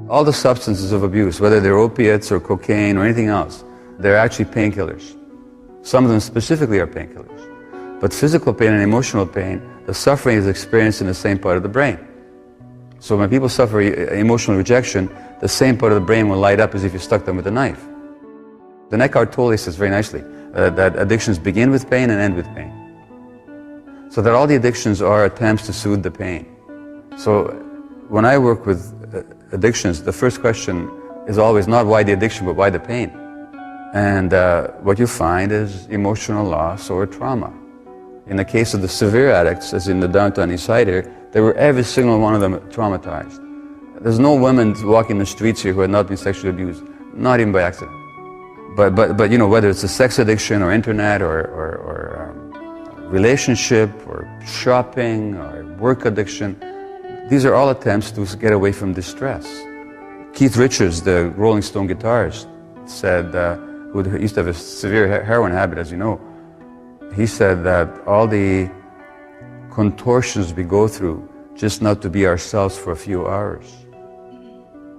All the substances of abuse, whether they're opiates or cocaine or anything else, they're actually painkillers. Some of them specifically are painkillers. But physical pain and emotional pain, the suffering is experienced in the same part of the brain. So when people suffer emotional rejection, the same part of the brain will light up as if you stuck them with a knife. The Eckhart Tolle says very nicely that addictions begin with pain and end with pain. So that all the addictions are attempts to soothe the pain. So when I work with addictions, the first question is always not why the addiction, but why the pain. And what you find is emotional loss or trauma. In the case of the severe addicts, as in the downtown East Side here, they were every single one of them traumatized. There's no women walking the streets here who had not been sexually abused, not even by accident. But you know, whether it's a sex addiction or internet or relationship or shopping or work addiction, these are all attempts to get away from distress. Keith Richards, the Rolling Stone guitarist, said, who used to have a severe heroin habit, as you know, he said that all the contortions we go through just not to be ourselves for a few hours.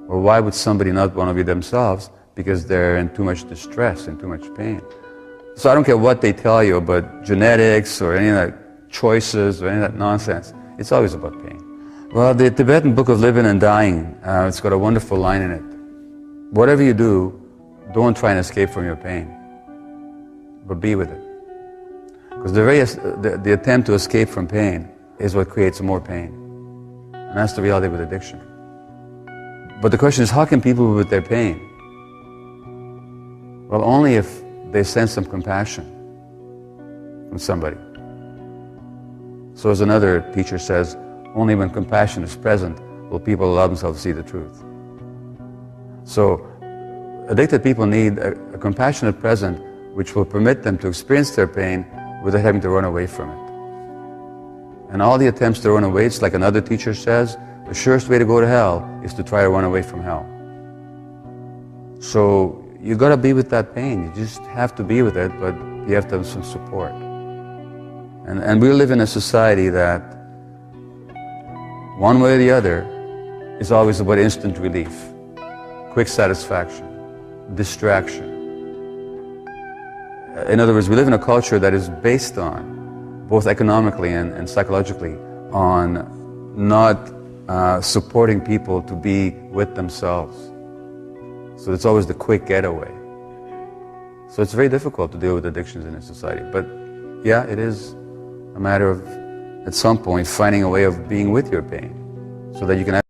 Well, why would somebody not want to be themselves? Because they're in too much distress and too much pain. So I don't care what they tell you about genetics or any of that choices or any of that nonsense. It's always about pain. Well, the Tibetan Book of Living and Dying, it's got a wonderful line in it. Whatever you do, don't try and escape from your pain, but be with it. Because the attempt to escape from pain is what creates more pain. And that's the reality with addiction. But the question is, how can people be with their pain? Well, only if they sense some compassion from somebody. So as another teacher says, only when compassion is present will people allow themselves to see the truth. So addicted people need a compassionate present which will permit them to experience their pain without having to run away from it. And all the attempts to run away, it's like another teacher says, the surest way to go to hell is to try to run away from hell. So you got to be with that pain. You just have to be with it, but you have to have some support. And we live in a society that, one way or the other, is always about instant relief, quick satisfaction, distraction. In other words, we live in a culture that is based on, both economically and psychologically, on not supporting people to be with themselves. So it's always the quick getaway. So it's very difficult to deal with addictions in a society. But yeah, it is a matter of, at some point, finding a way of being with your pain so that you can